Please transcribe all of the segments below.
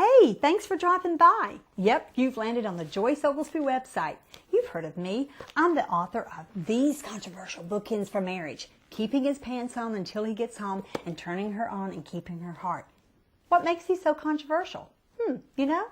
Hey, thanks for dropping by. Yep, you've landed on the Joyce website. You've heard of me. I'm the author of these controversial bookends for marriage: keeping his pants on until he gets home, and turning her on and keeping her heart. What makes these so controversial? You know?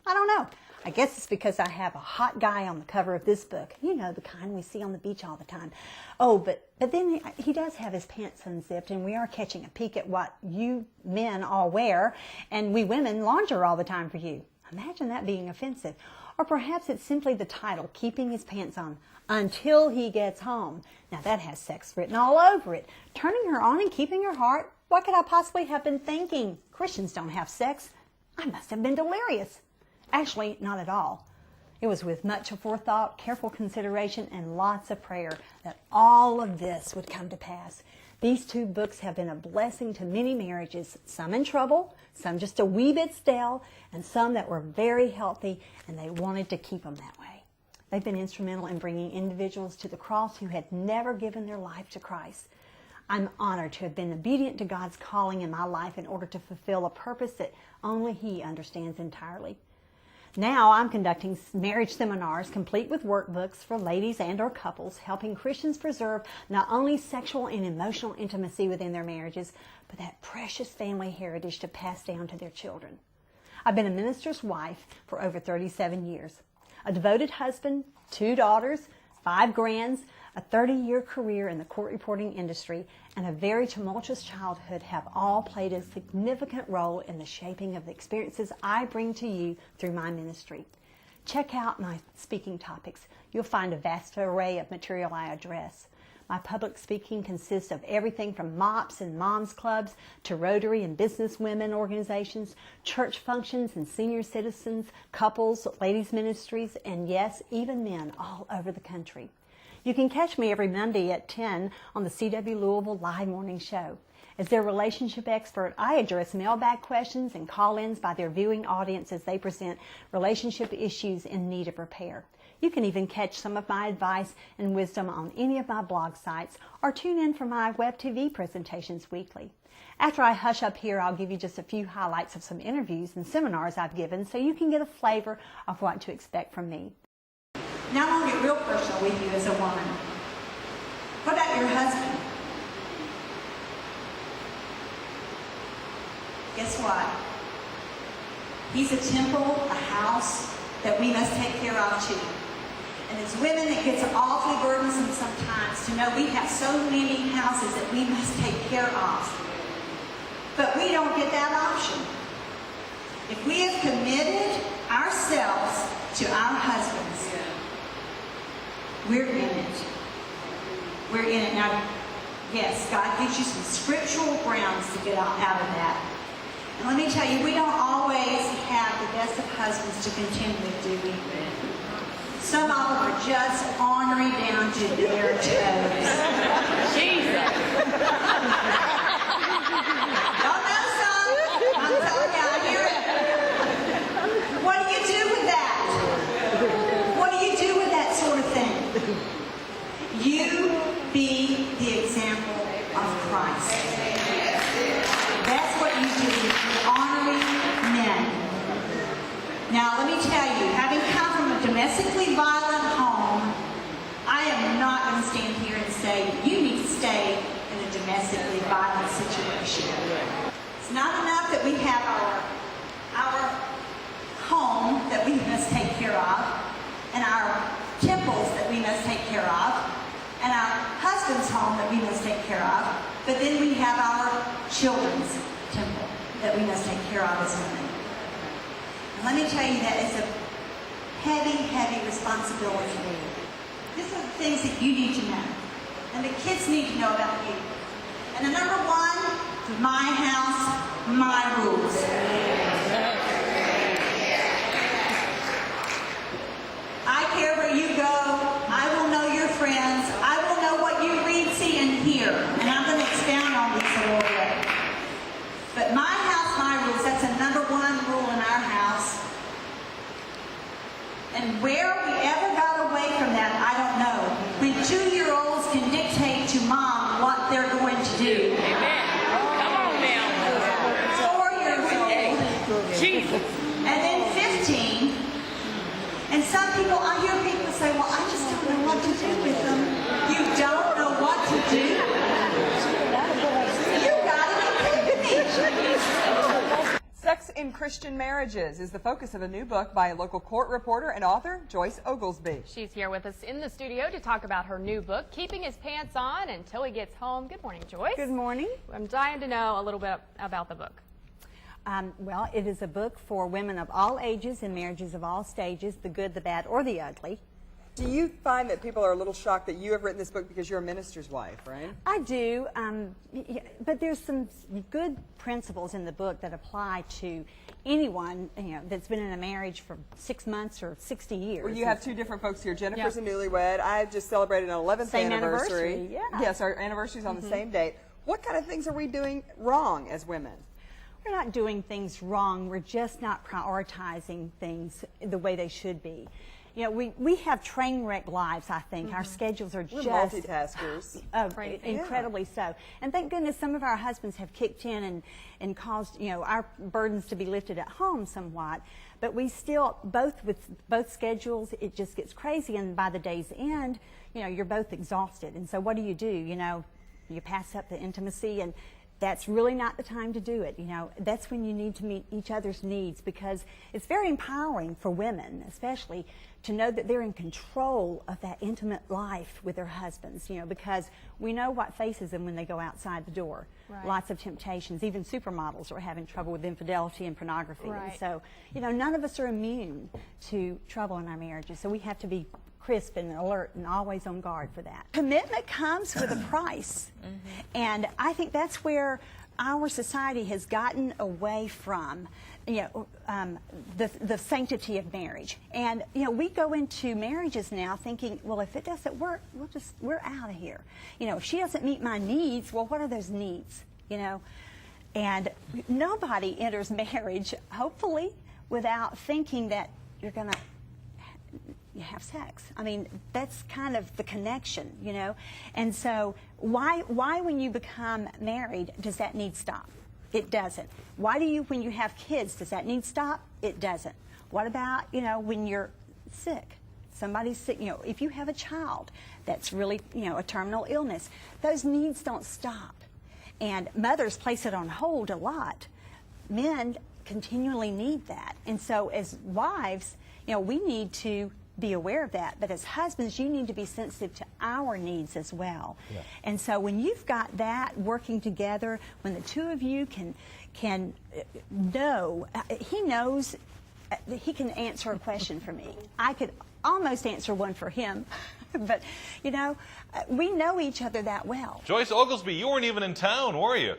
I don't know. I guess it's because I have a hot guy on the cover of this book. You know, the kind we see on the beach all the time. Oh, but then he does have his pants unzipped, and we are catching a peek at what you men all wear, and we women launder all the time for you. Imagine that being offensive. Or perhaps it's simply the title, Keeping His Pants On Until He Gets Home. Now that has sex written all over it. Turning her on and keeping her heart? What could I possibly have been thinking? Christians don't have sex. I must have been delirious. Actually, not at all. It was with much forethought, careful consideration, and lots of prayer that all of this would come to pass. These two books have been a blessing to many marriages, some in trouble, some just a wee bit stale, and some that were very healthy, and they wanted to keep them that way. They've been instrumental in bringing individuals to the cross who had never given their life to Christ. I'm honored to have been obedient to God's calling in my life in order to fulfill a purpose that only He understands entirely. Now I'm conducting marriage seminars complete with workbooks for ladies and or couples, helping Christians preserve not only sexual and emotional intimacy within their marriages, but that precious family heritage to pass down to their children. I've been a minister's wife for over 37 years, a devoted husband, 2 daughters, 5 grands, a 30-year career in the court reporting industry, and a very tumultuous childhood have all played a significant role in the shaping of the experiences I bring to you through my ministry. Check out my speaking topics. You'll find a vast array of material I address. My public speaking consists of everything from MOPS and moms clubs to Rotary and business women organizations, church functions and senior citizens, couples, ladies ministries, and yes, even men all over the country. You can catch me every Monday at 10 on the CW Louisville Live Morning Show. As their relationship expert, I address mailbag questions and call-ins by their viewing audience as they present relationship issues in need of repair. You can even catch some of my advice and wisdom on any of my blog sites or tune in for my web TV presentations weekly. After I hush up here, I'll give you just a few highlights of some interviews and seminars I've given so you can get a flavor of what to expect from me. Now I'm going to get real personal with you as a woman. What about your husband? Guess what? He's a temple, a house that we must take care of too. And as women, it gets awfully burdensome sometimes to know we have so many houses that we must take care of. But we don't get that option. If we have committed ourselves to our husbands, we're in it. We're in it. Now, yes, God gives you some scriptural grounds to get out of that. And let me tell you, we don't always have the best of husbands to contend with, do we? Some of them are just ornery down to their toes. Jesus! Y'all know some? I'm telling you, I hear it. What do you do with that? What do you do with that sort of thing? You be the example of Christ. That's what you do. You're honoring men. Now, let me tell you, having come from a domestically violent home, I am not going to stand here and say you need to stay in a domestically violent situation. It's not enough that we have our home that we must take care of, and our temples that we must take care of, and our husband's home that we must take care of, but then we have our children's temple that we must take care of as women. And let me tell you, that is a heavy, heavy responsibility. These are the things that you need to know, and the kids need to know about you. And the number one, my house, my rules. I care where you go. I will know your friends. I will know what you read, see, and hear. And I'm going to expound on this a little bit. But my house, my rules, that's a number one rule in our house. And where we ever got away from that, I don't know. When 2-year-olds can dictate to mom what they're going to do. Amen. Come on now. 4 years old. Jesus. and then 15. And some people, I hear people say, well, I just don't know what to do with them. You don't know what to do? You got an epiphany. Sex in Christian Marriages is the focus of a new book by a local court reporter and author, Joyce Oglesby. She's here with us in the studio to talk about her new book, Keeping His Pants On Until He Gets Home. Good morning, Joyce. Good morning. I'm dying to know a little bit about the book. Well, it is a book for women of all ages and marriages of all stages, the good, the bad, or the ugly. Do you find that people are a little shocked that you have written this book because you're a minister's wife, right? I do, but there's some good principles in the book that apply to anyone that's been in a marriage for 6 months or 60 years. Well, you have two different folks here. Jennifer's a newlywed. I just celebrated an 11th Same anniversary. anniversary, yeah. Yes, our anniversary's on the same date. What kind of things are we doing wrong as women? We're not doing things wrong. We're just not prioritizing things the way they should be. We have train wreck lives, I think. Our schedules are We're just multitaskers. Incredibly so. And thank goodness some of our husbands have kicked in and caused, our burdens to be lifted at home somewhat. But we still, with both schedules, it just gets crazy. And by the day's end, you're both exhausted. And so what do? You pass up the intimacy, and that's really not the time to do it. That's when you need to meet each other's needs, because it's very empowering for women, especially, to know that they're in control of that intimate life with their husbands, because we know what faces them when they go outside the door. Right. Lots of temptations. Even supermodels are having trouble with infidelity and pornography. Right. And so, none of us are immune to trouble in our marriages, so we have to be crisp and alert and always on guard for that. Commitment comes with a price. And I think that's where our society has gotten away from the sanctity of marriage. And we go into marriages now thinking, well, if it doesn't work, we're out of here. If she doesn't meet my needs, well, what are those needs? And nobody enters marriage, hopefully, without thinking that you're going to have sex. I mean, that's kind of the connection, And so why when you become married, does that need stop? It doesn't. Why do when you have kids, does that need stop? It doesn't. What about, when you're sick? Somebody's sick, if you have a child that's really, a terminal illness, those needs don't stop. And mothers place it on hold a lot. Men continually need that. And so as wives, we need to be aware of that, but as husbands, you need to be sensitive to our needs as well. Yeah. And so when you've got that working together, when the two of you can know, he knows, he can answer a question for me. I could almost answer one for him, but we know each other that well. Joyce Oglesby, you weren't even in town, were you?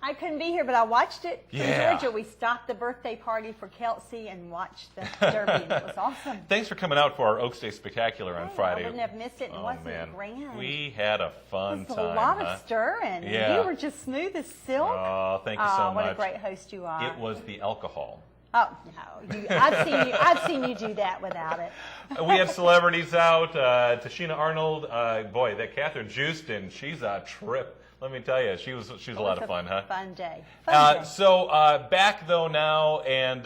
I couldn't be here, but I watched it from Yeah. Georgia. We stopped the birthday party for Kelsey and watched the Derby, and it was awesome. Thanks for coming out for our Oaks Day Spectacular on Friday. I wouldn't have missed it. Oh, Wasn't man. it grand? We had a fun It was time. a lot of stirring. Yeah. You were just smooth as silk. Oh, thank you so much. What a great host you are. It was the alcohol. Oh, no. I've seen you do that without it. We had celebrities out. Tashina Arnold. Boy, that Catherine Houston, she's a trip. Let me tell you, she was a lot of fun, huh? Fun day. So back though now, and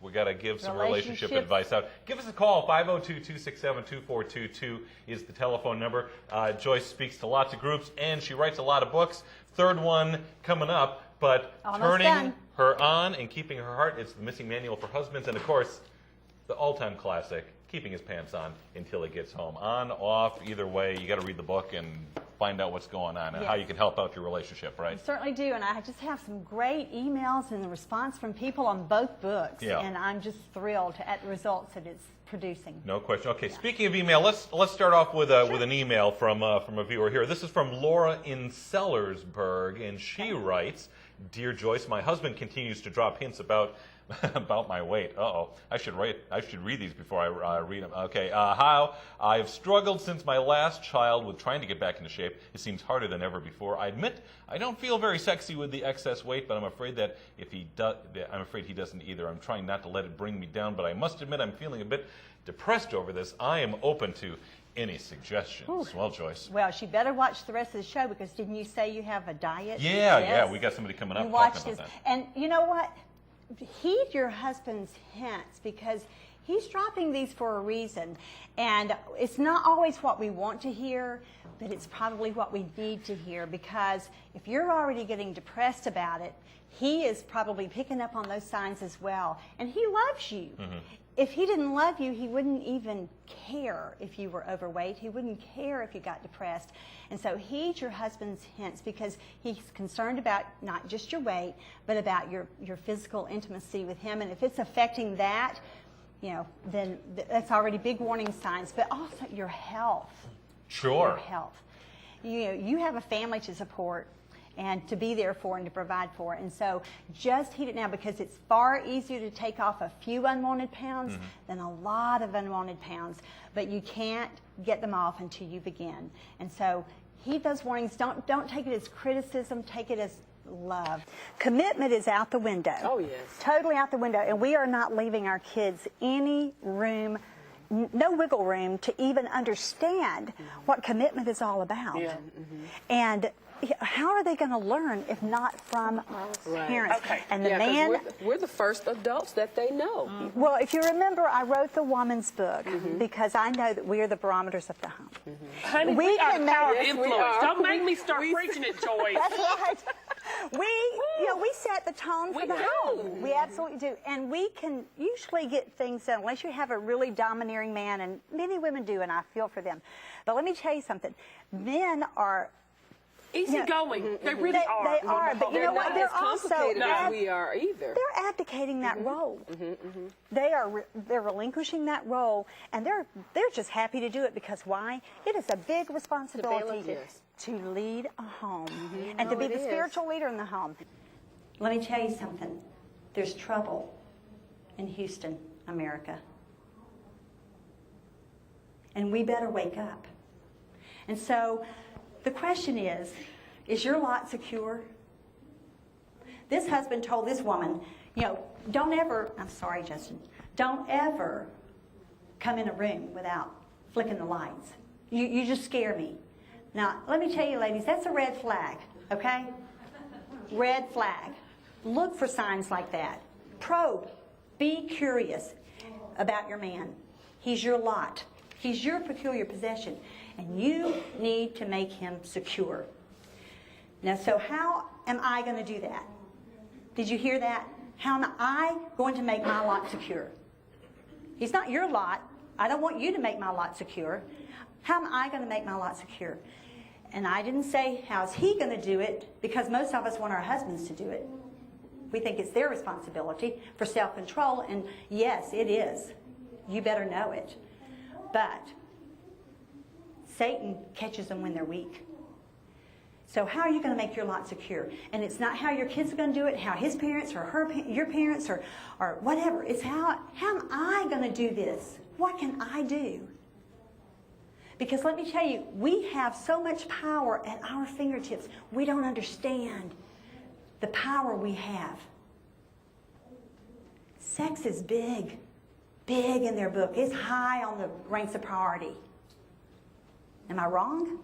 we got to give some relationship advice out. Give us a call. 502-267-2422 is the telephone number. Joyce speaks to lots of groups, and she writes a lot of books. Third one coming up, but Almost turning done. her on and keeping her heart. It's the missing manual for husbands, and of course, the all-time classic, Keeping His Pants On Until He Gets Home. On, off, either way, you got to read the book and find out what's going on and how you can help out your relationship, right? I certainly do, and I just have some great emails and the response from people on both books, and I'm just thrilled at the results that it's producing. No question. Okay, speaking of email, let's start off with an email from a viewer here. This is from Laura in Sellersburg, and she writes, "Dear Joyce, my husband continues to drop hints about my weight. I should read these before I read them. Okay. How I've struggled since my last child with trying to get back into shape. It seems harder than ever before. I admit I don't feel very sexy with the excess weight, but I'm afraid that he doesn't either. I'm trying not to let it bring me down, but I must admit I'm feeling a bit depressed over this. I am open to any suggestions." Ooh. Well, Joyce. Well, she better watch the rest of the show, because didn't you say you have a diet? Yeah, we got somebody coming up talking about that. And you know what? heed your husband's hints, because he's dropping these for a reason. And it's not always what we want to hear, but it's probably what we need to hear, because if you're already getting depressed about it, he is probably picking up on those signs as well. And he loves you. Mm-hmm. If he didn't love you, he wouldn't even care if you were overweight. He wouldn't care if you got depressed. And so heed your husband's hints, because he's concerned about not just your weight, but about your physical intimacy with him. And if it's affecting that, you know, then that's already big warning signs. But also your health. Sure. Your health. You know, you have a family to support and to be there for and to provide for. And so just heed it now, because it's far easier to take off a few unwanted pounds mm-hmm. than a lot of unwanted pounds. But you can't get them off until you begin. And so heed those warnings. Don't take it as criticism. Take it as love. Commitment is out the window. Oh, yes. Totally out the window. And we are not leaving our kids any room, no wiggle room to even understand mm-hmm. what commitment is all about. Yeah. Mm-hmm. And how are they going to learn if not from parents? Okay. And the man, we're the first adults that they know. Mm-hmm. Well, if you remember, I wrote the woman's book mm-hmm. because I know that we are the barometers of the home. Mm-hmm. Honey, we are the power of influence. Don't make me start preaching it, Joyce. That's right. We set the tone for the home. We absolutely do. And we can usually get things done unless you have a really domineering man, and many women do, and I feel for them. But let me tell you something. Men are easygoing. Mm-hmm. They really are. They are, but you know what? They're also as we are either. They're abdicating that mm-hmm. role. Mm-hmm. Mm-hmm. They're relinquishing that role, and they're just happy to do it, because why? It is a big responsibility to lead a home mm-hmm. and to be the spiritual leader in the home. Let me tell you something. There's trouble in Houston, America, and we better wake up. And so the question is your lot secure? This husband told this woman, you know, don't ever come in a room without flicking the lights. You just scare me. Now, let me tell you, ladies, that's a red flag, okay? Red flag. Look for signs like that. Probe. Be curious about your man. He's your lot. He's your peculiar possession. And you need to make him secure. Now, so how am I going to do that? Did you hear that? How am I going to make my lot secure? He's not your lot. I don't want you to make my lot secure. How am I going to make my lot secure? And I didn't say, how's he going to do it? Because most of us want our husbands to do it. We think it's their responsibility for self-control. And yes, it is. You better know it. But Satan catches them when they're weak. So how are you going to make your lot secure? And it's not how your kids are going to do it, how his parents or your parents or whatever. It's how am I going to do this? What can I do? Because let me tell you, we have so much power at our fingertips. We don't understand the power we have. Sex is big in their book. It's high on the ranks of priority. Am I wrong?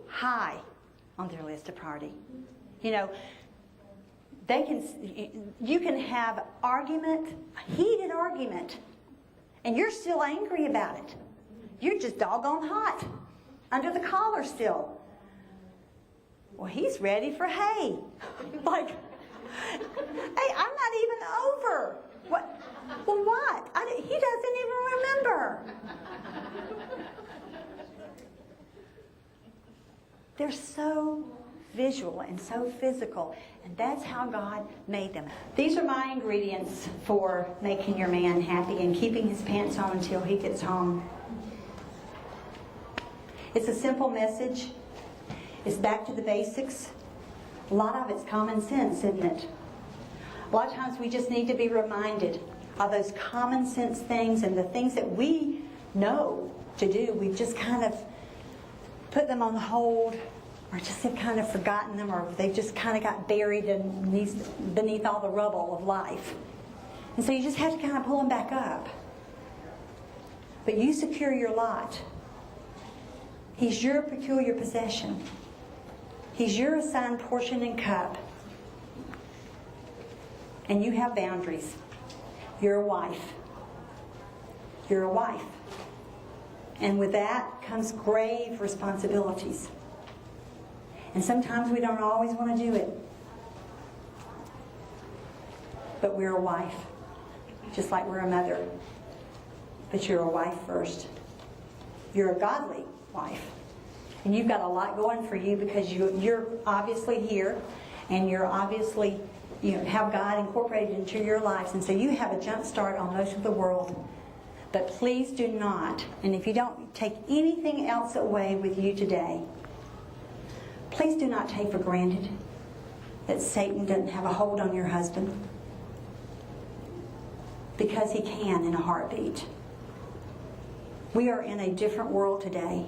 High on their list of priority. You know, you can have heated argument, and you're still angry about it. You're just doggone hot, under the collar still. Well, he's ready for hay. Like, hey, I'm not even over. What? Well, what? He doesn't even remember. They're so visual and so physical, and that's how God made them. These are my ingredients for making your man happy and keeping his pants on until he gets home. It's a simple message. It's back to the basics. A lot of it's common sense, isn't it? A lot of times we just need to be reminded of those common sense things, and the things that we know to do, we've just kind of put them on hold, or just have kind of forgotten them, or they've just kind of got buried beneath all the rubble of life. And so you just have to kind of pull them back up. But you secure your lot. He's your peculiar possession. He's your assigned portion and cup. And you have boundaries. You're a wife. You're a wife. And with that comes grave responsibilities. And sometimes we don't always want to do it. But we're a wife, just like we're a mother. But you're a wife first. You're a godly wife. And you've got a lot going for you because you're obviously here, and you're obviously, have God incorporated into your lives. And so you have a jump start on most of the world. But please do not, and if you don't take anything else away with you today, please do not take for granted that Satan doesn't have a hold on your husband. Because he can in a heartbeat. We are in a different world today.